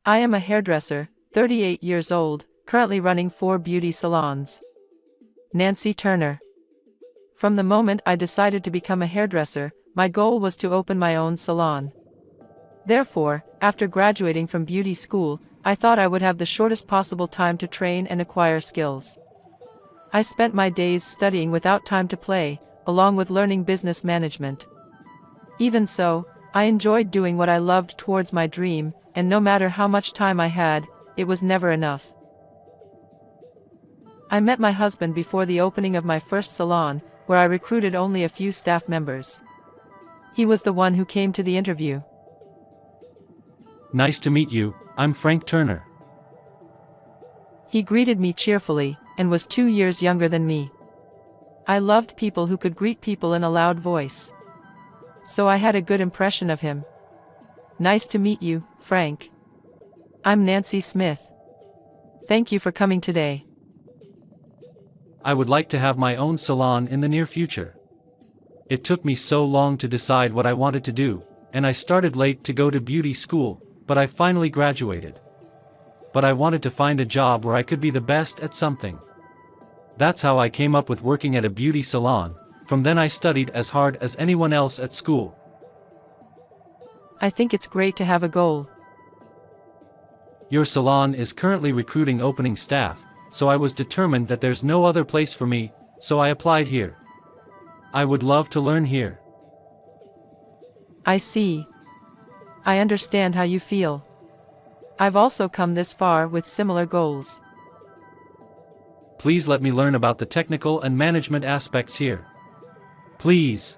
I am a hairdresser, 38 years old, currently running 4 beauty salons. Nancy Turner. From the moment I decided to become a hairdresser, my goal was to open my own salon. Therefore, after graduating from beauty school, I thought I would have the shortest possible time to train and acquire skills. I spent my days studying without time to play, along with learning business management. Even so, I enjoyed doing what I loved towards my dream, and no matter how much time I had, it was never enough. I met my husband before the opening of my first salon, where I recruited only a few staff members. He was the one who came to the interview. Nice to meet you, I'm Frank Turner. He greeted me cheerfully, and was 2 years younger than me. I loved people who could greet people in a loud voice. So I had a good impression of him. Nice to meet you, Frank. I'm Nancy Smith. Thank you for coming today. I would like to have my own salon in the near future. It took me so long to decide what I wanted to do, and I started late to go to beauty school, but I finally graduated. But I wanted to find a job where I could be the best at something. That's how I came up with working at a beauty salon. From then I studied as hard as anyone else at school. I think it's great to have a goal. Your salon is currently recruiting opening staff, so I was determined that there's no other place for me, so I applied here. I would love to learn here. I see. I understand how you feel. I've also come this far with similar goals. Please let me learn about the technical and management aspects here. Please.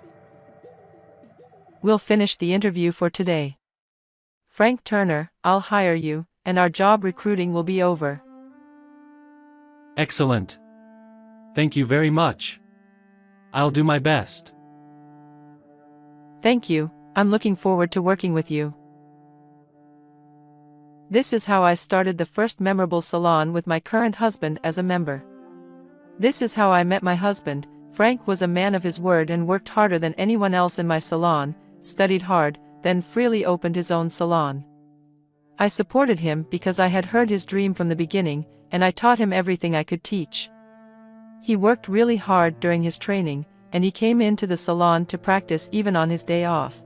We'll finish the interview for today. Frank Turner, I'll hire you, and our job recruiting will be over. Excellent. Thank you very much. I'll do my best. Thank you, I'm looking forward to working with you. This is how I started the first memorable salon with my current husband as a member. This is how I met my husband. Frank was a man of his word and worked harder than anyone else in my salon, studied hard, then freely opened his own salon. I supported him because I had heard his dream from the beginning, and I taught him everything I could teach. He worked really hard during his training, and he came into the salon to practice even on his day off.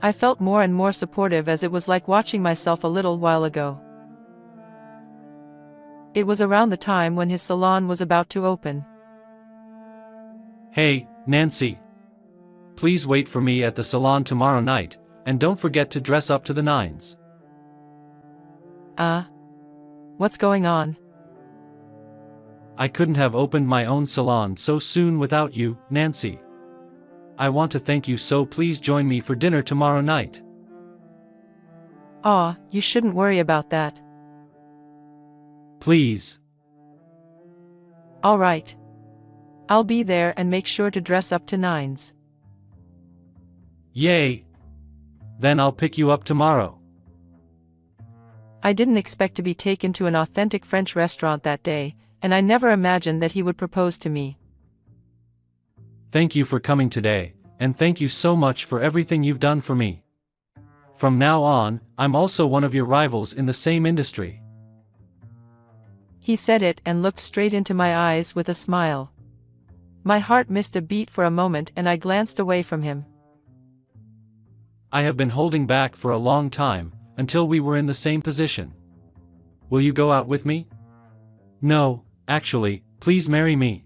I felt more and more supportive as it was like watching myself a little while ago. It was around the time when his salon was about to open. Hey, Nancy. Please wait for me at the salon tomorrow night, and don't forget to dress up to the nines. What's going on? I couldn't have opened my own salon so soon without you, Nancy. I want to thank you, so please join me for dinner tomorrow night. You shouldn't worry about that. Please. All right. I'll be there and make sure to dress up to nines. Yay! Then I'll pick you up tomorrow. I didn't expect to be taken to an authentic French restaurant that day, and I never imagined that he would propose to me. Thank you for coming today, and thank you so much for everything you've done for me. From now on, I'm also one of your rivals in the same industry. He said it and looked straight into my eyes with a smile. My heart missed a beat for a moment and I glanced away from him. I have been holding back for a long time, until we were in the same position. Will you go out with me? No, actually, please marry me.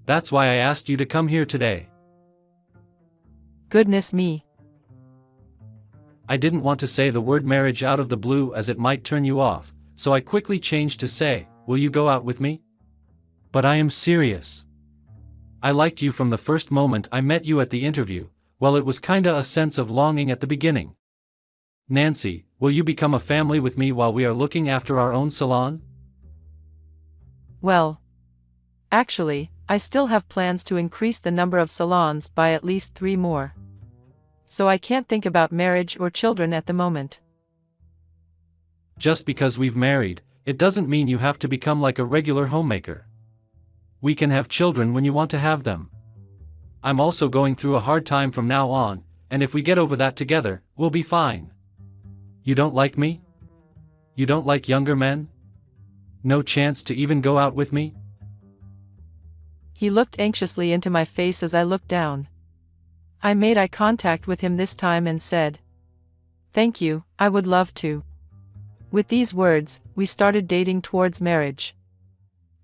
That's why I asked you to come here today. Goodness me. I didn't want to say the word marriage out of the blue as it might turn you off, so I quickly changed to say, will you go out with me? But I am serious. I liked you from the first moment I met you at the interview. Well, it was kinda a sense of longing at the beginning. Nancy, will you become a family with me while we are looking after our own salon? Well, actually, I still have plans to increase the number of salons by at least 3 more. So I can't think about marriage or children at the moment. Just because we've married, it doesn't mean you have to become like a regular homemaker. We can have children when you want to have them. I'm also going through a hard time from now on, and if we get over that together, we'll be fine. You don't like me? You don't like younger men? No chance to even go out with me? He looked anxiously into my face as I looked down. I made eye contact with him this time and said, "Thank you, I would love to." With these words, we started dating towards marriage.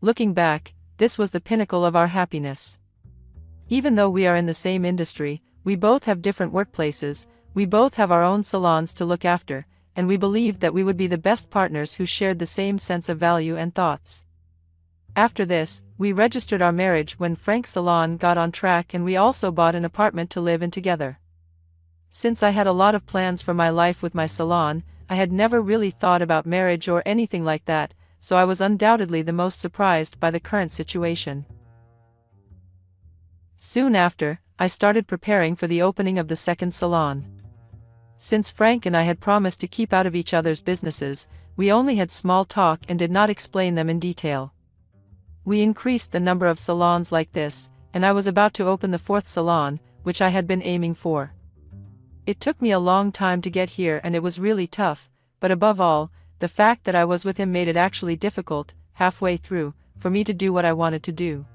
Looking back, this was the pinnacle of our happiness. Even though we are in the same industry, we both have different workplaces, we both have our own salons to look after, and we believed that we would be the best partners who shared the same sense of value and thoughts. After this, we registered our marriage when Frank's salon got on track, and we also bought an apartment to live in together. Since I had a lot of plans for my life with my salon, I had never really thought about marriage or anything like that, so I was undoubtedly the most surprised by the current situation. Soon after, I started preparing for the opening of the second salon. Since Frank and I had promised to keep out of each other's businesses, we only had small talk and did not explain them in detail. We increased the number of salons like this, and I was about to open the fourth salon, which I had been aiming for. It took me a long time to get here, and it was really tough, but above all, the fact that I was with him made it actually difficult, halfway through, for me to do what I wanted to do.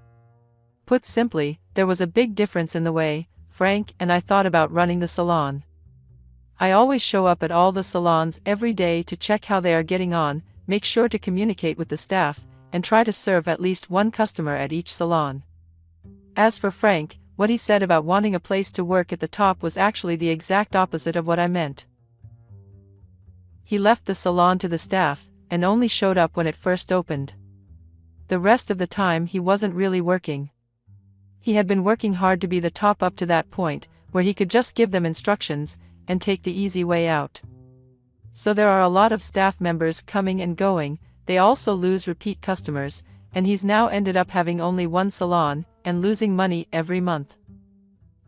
Put simply, there was a big difference in the way Frank and I thought about running the salon. I always show up at all the salons every day to check how they are getting on, make sure to communicate with the staff, and try to serve at least one customer at each salon. As for Frank, what he said about wanting a place to work at the top was actually the exact opposite of what I meant. He left the salon to the staff, and only showed up when it first opened. The rest of the time he wasn't really working. He had been working hard to be the top up to that point, where he could just give them instructions, and take the easy way out. So there are a lot of staff members coming and going, they also lose repeat customers, and he's now ended up having only one salon, and losing money every month.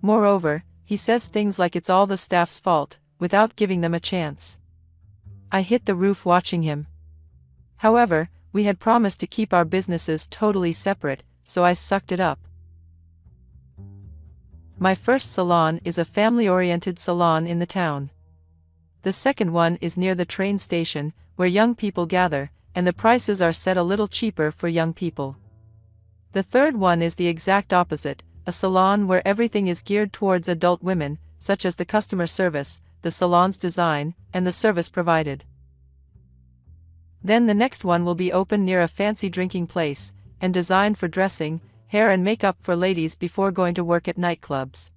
Moreover, he says things like it's all the staff's fault, without giving them a chance. I hit the roof watching him. However, we had promised to keep our businesses totally separate, so I sucked it up. My first salon is a family-oriented salon in the town. The second one is near the train station, where young people gather, and the prices are set a little cheaper for young people. The third one is the exact opposite, a salon where everything is geared towards adult women, such as the customer service, the salon's design, and the service provided. Then the next one will be open near a fancy drinking place, and designed for dressing, hair and makeup for ladies before going to work at nightclubs.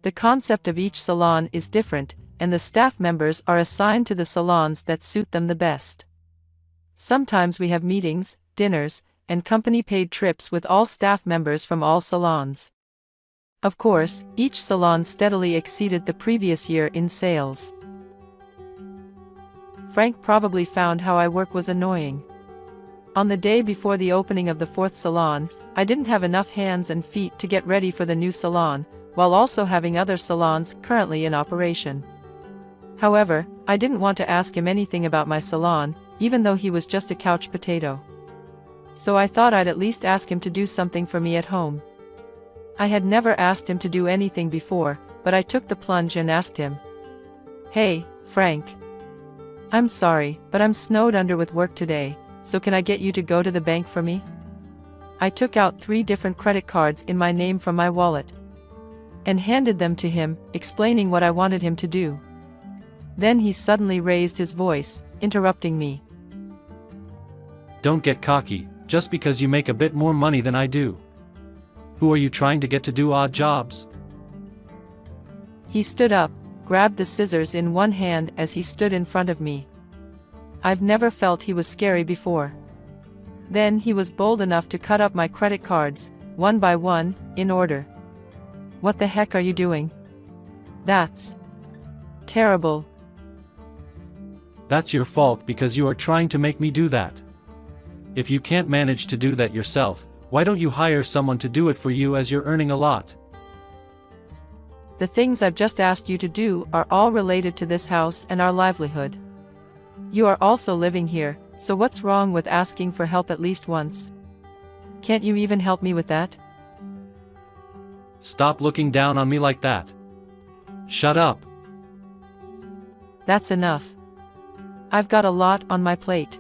The concept of each salon is different, and the staff members are assigned to the salons that suit them the best. Sometimes we have meetings, dinners, and company-paid trips with all staff members from all salons. Of course, each salon steadily exceeded the previous year in sales. Frank probably found how I work was annoying. On the day before the opening of the fourth salon, I didn't have enough hands and feet to get ready for the new salon, while also having other salons currently in operation. However, I didn't want to ask him anything about my salon, even though he was just a couch potato. So I thought I'd at least ask him to do something for me at home. I had never asked him to do anything before, but I took the plunge and asked him, "Hey, Frank. I'm sorry, but I'm snowed under with work today, so can I get you to go to the bank for me?" I took out 3 different credit cards in my name from my wallet, and handed them to him, explaining what I wanted him to do. Then he suddenly raised his voice, interrupting me. Don't get cocky, just because you make a bit more money than I do. Who are you trying to get to do odd jobs? He stood up, grabbed the scissors in one hand as he stood in front of me. I've never felt he was scary before. Then he was bold enough to cut up my credit cards, one by one, in order. What the heck are you doing? That's terrible. That's your fault because you are trying to make me do that. If you can't manage to do that yourself, why don't you hire someone to do it for you as you're earning a lot? The things I've just asked you to do are all related to this house and our livelihood. You are also living here, so what's wrong with asking for help at least once? Can't you even help me with that? Stop looking down on me like that. Shut up. That's enough. I've got a lot on my plate.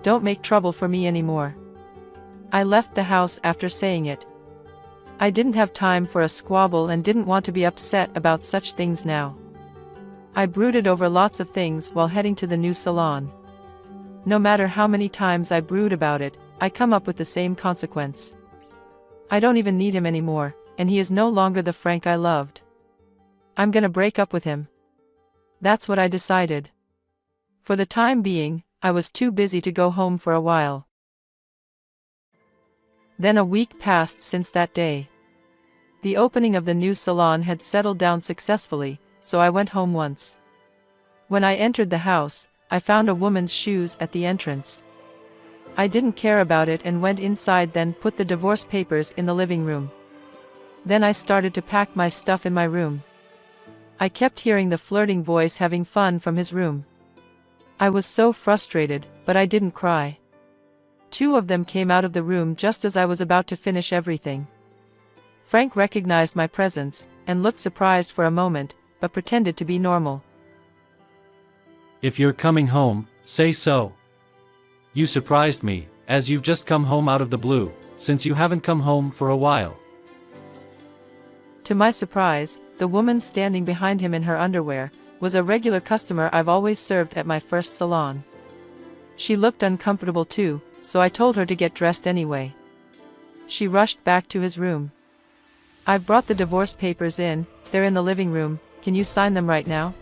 Don't make trouble for me anymore." I left the house after saying it. I didn't have time for a squabble and didn't want to be upset about such things now. I brooded over lots of things while heading to the new salon. No matter how many times I brood about it, I come up with the same consequence. I don't even need him anymore, and he is no longer the Frank I loved. I'm gonna break up with him. That's what I decided. For the time being, I was too busy to go home for a while. Then a week passed since that day. The opening of the new salon had settled down successfully, so I went home once. When I entered the house, I found a woman's shoes at the entrance. I didn't care about it and went inside, then put the divorce papers in the living room. Then I started to pack my stuff in my room. I kept hearing the flirting voice having fun from his room. I was so frustrated, but I didn't cry. Two of them came out of the room just as I was about to finish everything. Frank recognized my presence, and looked surprised for a moment, but pretended to be normal. "If you're coming home, say so. You surprised me, as you've just come home out of the blue, since you haven't come home for a while." To my surprise, the woman standing behind him in her underwear was a regular customer I've always served at my first salon. She looked uncomfortable too, so I told her to get dressed anyway. She rushed back to his room. "I've brought the divorce papers in, they're in the living room, can you sign them right now?"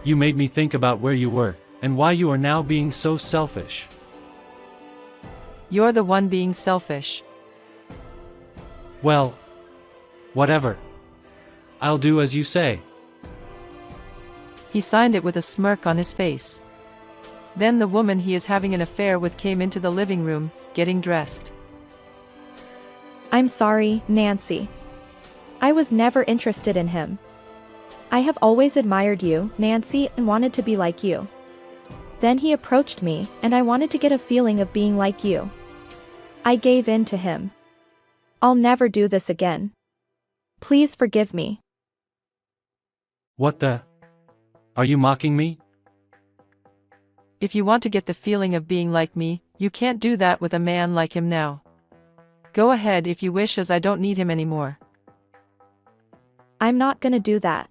You made me think about where you were, and why you are now being so selfish. You're the one being selfish. Well, whatever. I'll do as you say. He signed it with a smirk on his face. Then the woman he is having an affair with came into the living room, getting dressed. "I'm sorry, Nancy. I was never interested in him. I have always admired you, Nancy, and wanted to be like you. Then he approached me, and I wanted to get a feeling of being like you. I gave in to him. I'll never do this again. Please forgive me." What the? Are you mocking me? If you want to get the feeling of being like me, you can't do that with a man like him now. Go ahead if you wish, as I don't need him anymore. I'm not gonna do that.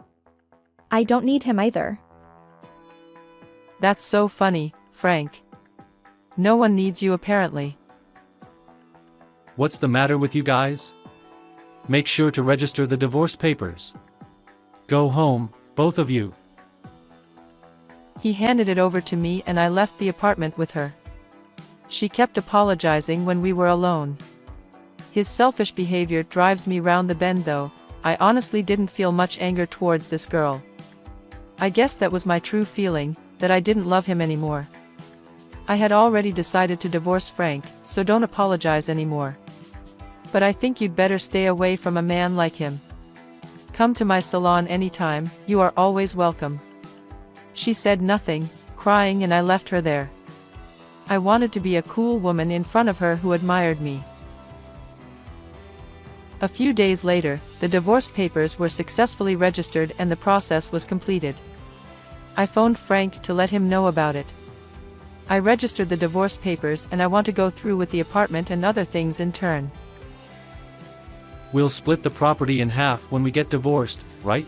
I don't need him either. That's so funny, Frank. No one needs you apparently. What's the matter with you guys? Make sure to register the divorce papers. Go home, both of you. He handed it over to me and I left the apartment with her. She kept apologizing when we were alone. His selfish behavior drives me round the bend though. I honestly didn't feel much anger towards this girl. I guess that was my true feeling, that I didn't love him anymore. I had already decided to divorce Frank, so don't apologize anymore. But I think you'd better stay away from a man like him. Come to my salon anytime, you are always welcome. She said nothing, crying, and I left her there. I wanted to be a cool woman in front of her who admired me. A few days later, the divorce papers were successfully registered and the process was completed. I phoned Frank to let him know about it. I registered the divorce papers and I want to go through with the apartment and other things in turn. We'll split the property in half when we get divorced, right?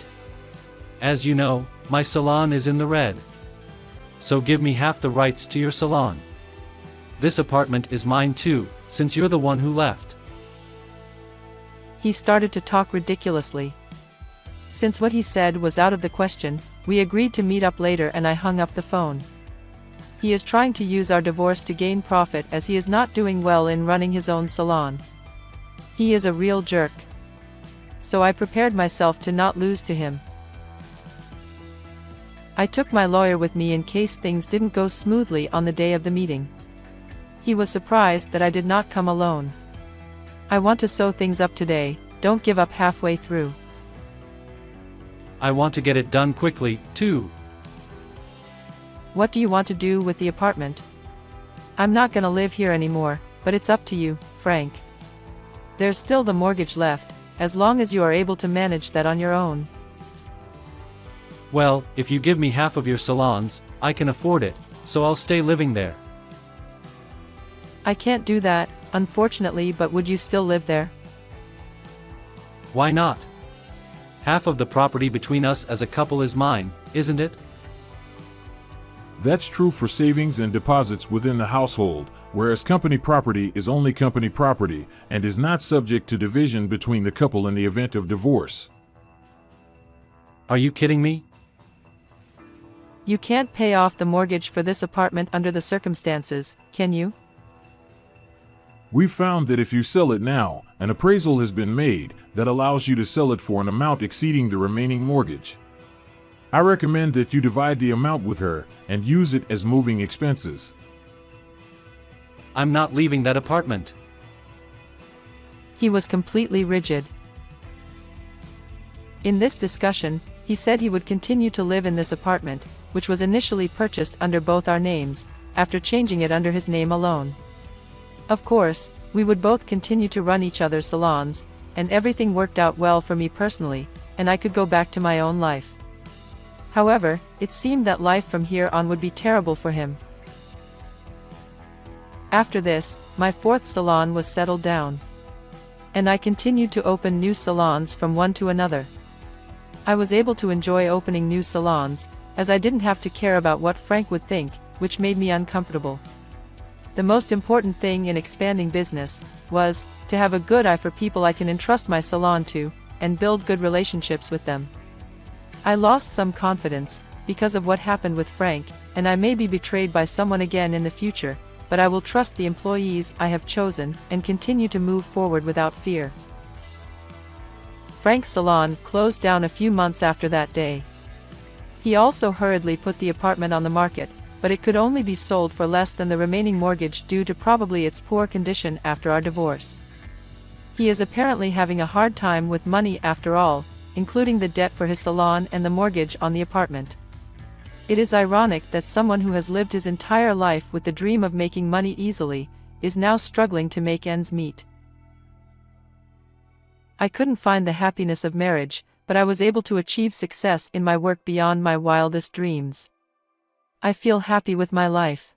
As you know, my salon is in the red. So give me half the rights to your salon. This apartment is mine too, since you're the one who left. He started to talk ridiculously. Since what he said was out of the question, we agreed to meet up later and I hung up the phone. He is trying to use our divorce to gain profit as he is not doing well in running his own salon. He is a real jerk. So I prepared myself to not lose to him. I took my lawyer with me in case things didn't go smoothly on the day of the meeting. He was surprised that I did not come alone. I want to sew things up today, don't give up halfway through. I want to get it done quickly, too. What do you want to do with the apartment? I'm not gonna live here anymore, but it's up to you, Frank. There's still the mortgage left, as long as you are able to manage that on your own. Well, if you give me half of your salons, I can afford it, so I'll stay living there. I can't do that, unfortunately, but would you still live there? Why not? Half of the property between us as a couple is mine, isn't it? That's true for savings and deposits within the household, whereas company property is only company property and is not subject to division between the couple in the event of divorce. Are you kidding me? You can't pay off the mortgage for this apartment under the circumstances, can you? We've found that if you sell it now, an appraisal has been made that allows you to sell it for an amount exceeding the remaining mortgage. I recommend that you divide the amount with her and use it as moving expenses. I'm not leaving that apartment. He was completely rigid. In this discussion, he said he would continue to live in this apartment, which was initially purchased under both our names, after changing it under his name alone. Of course, we would both continue to run each other's salons, and everything worked out well for me personally, and I could go back to my own life. However, it seemed that life from here on would be terrible for him. After this, my fourth salon was settled down. And I continued to open new salons from one to another. I was able to enjoy opening new salons, as I didn't have to care about what Frank would think, which made me uncomfortable. The most important thing in expanding business was to have a good eye for people I can entrust my salon to, and build good relationships with them. I lost some confidence because of what happened with Frank, and I may be betrayed by someone again in the future, but I will trust the employees I have chosen and continue to move forward without fear. Frank's salon closed down a few months after that day. He also hurriedly put the apartment on the market, but it could only be sold for less than the remaining mortgage due to probably its poor condition after our divorce. He is apparently having a hard time with money after all, including the debt for his salon and the mortgage on the apartment. It is ironic that someone who has lived his entire life with the dream of making money easily, is now struggling to make ends meet. I couldn't find the happiness of marriage, but I was able to achieve success in my work beyond my wildest dreams. I feel happy with my life.